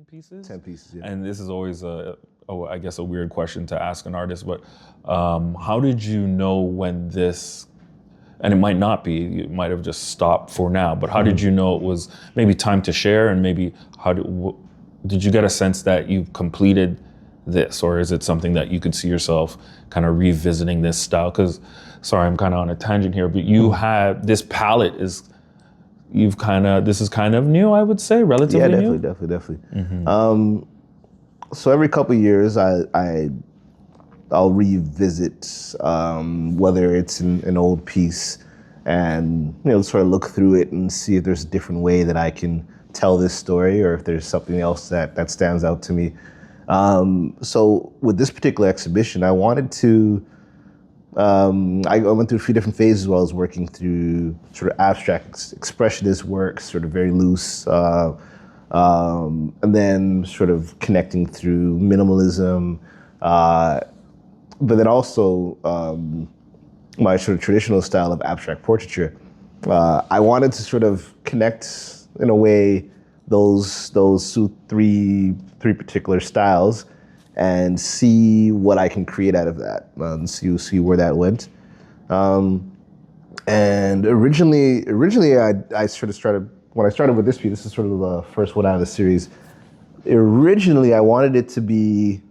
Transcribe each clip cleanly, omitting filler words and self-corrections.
pieces. 10 pieces, yeah. And this is always I guess a weird question to ask an artist, but how did you know when this, and it might not be, you might have just stopped for now, but how did you know it was maybe time to share, and maybe did you get a sense that you've completed this, or is it something that you could see yourself kind of revisiting this style? Because, sorry, I'm kind of on a tangent here, but you have, this palette is, this is kind of new, I would say, relatively new? Yeah, definitely. So every couple of years, I'll revisit whether it's an old piece, and sort of look through it and see if there's a different way that I can tell this story, or if there's something else that stands out to me. So with this particular exhibition, I wanted to. I went through a few different phases while I was working through sort of abstract expressionist work, sort of very loose. And then sort of connecting through minimalism, but then also my sort of traditional style of abstract portraiture. I wanted to sort of connect, in a way, those three particular styles, and see what I can create out of that, and see where that went. And originally I sort of started. When I started with this piece, this is sort of the first one out of the series. Originally, I wanted it to be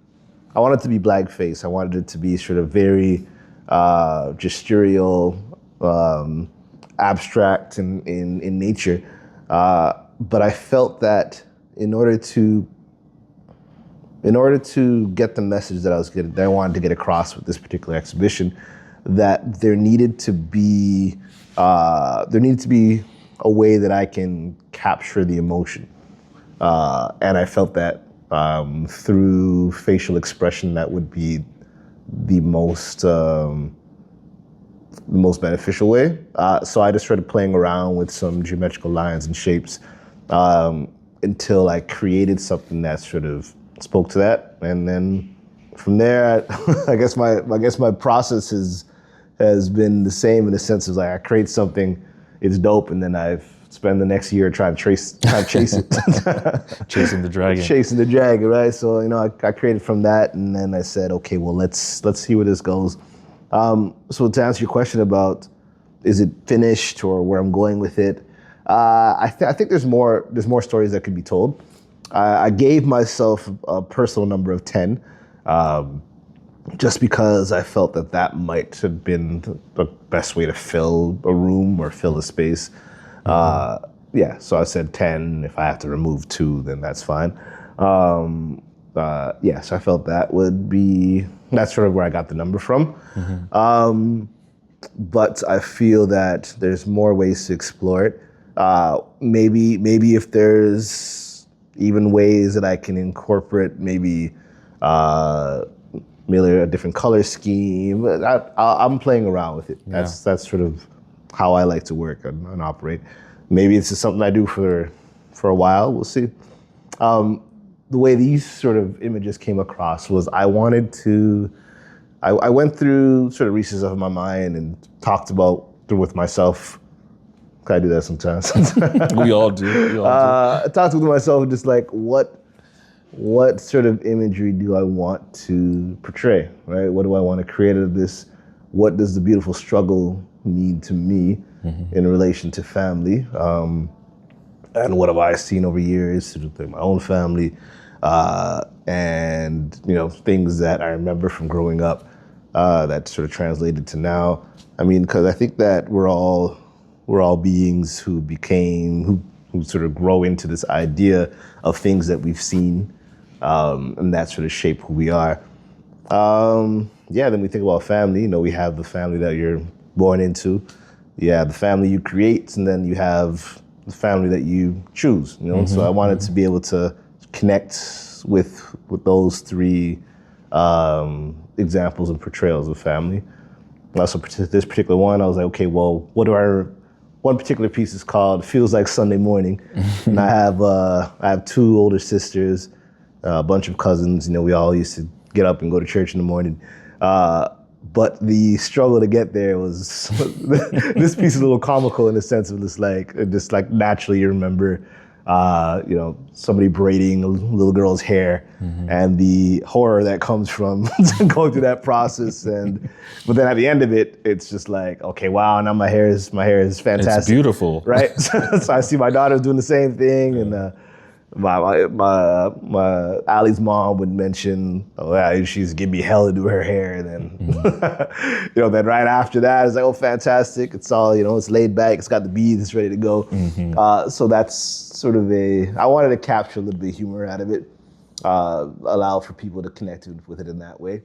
blackface. I wanted it to be sort of very gestural, abstract in nature. But I felt that in order to get the message that I wanted to get across with this particular exhibition, that there needed to be a way that I can capture the emotion. And I felt that through facial expression, that would be the most beneficial way. So I just started playing around with some geometrical lines and shapes until I created something that sort of spoke to that. And then from there, I guess my process has been the same, in the sense of, like, I create something, it's dope, and then I've spent the next year trying to chase it. Chasing the dragon. Chasing the dragon, right? So, I created from that, and then I said, okay, well, let's see where this goes. So to answer your question about, is it finished, or where I'm going with it, I think there's more stories that could be told. I gave myself a personal number of 10, just because I felt that might have been the best way to fill a room or fill a space. So I said 10. If I have to remove 2, then that's fine. So I felt that's sort of where I got the number from. But I feel that there's more ways to explore it. Maybe if there's even ways that I can incorporate maybe a different color scheme. I'm playing around with it. That's sort of how I like to work and operate. Maybe this is something I do for a while. We'll see. The way these sort of images came across was I went through sort of recesses of my mind and talked with myself. I do that sometimes. We all do. I talked with myself, just like, what sort of imagery do I want to portray, right? What do I want to create out of this? What does the beautiful struggle mean to me in relation to family? And what have I seen over years through my own family? And things that I remember from growing up that sort of translated to now. I mean, because I think that we're all beings who sort of grow into this idea of things that we've seen, and that sort of shape who we are. Then we think about family. We have the family that you're born into. Yeah, the family you create, and then you have the family that you choose. So I wanted to be able to connect with those three examples and portrayals of family. So this particular one, I was like, okay, well, one particular piece is called "Feels Like Sunday Morning," and I have 2 older sisters, a bunch of cousins. We all used to get up and go to church in the morning. But the struggle to get there was this piece is a little comical in the sense of just like naturally you remember you know, somebody braiding a little girl's hair, and the horror that comes from going through that process. But then at the end of it, it's just like, okay, wow, now my hair is fantastic. It's beautiful, right? So I see my daughter doing the same thing, and my Ali's mom would mention, oh yeah, she's giving me hell to do her hair, and then you know, then right after that, it's like, oh, fantastic! It's all, you know, it's laid back, it's got the beads, it's ready to go. So that's sort of I wanted to capture a little bit of humor out of it, allow for people to connect with it in that way.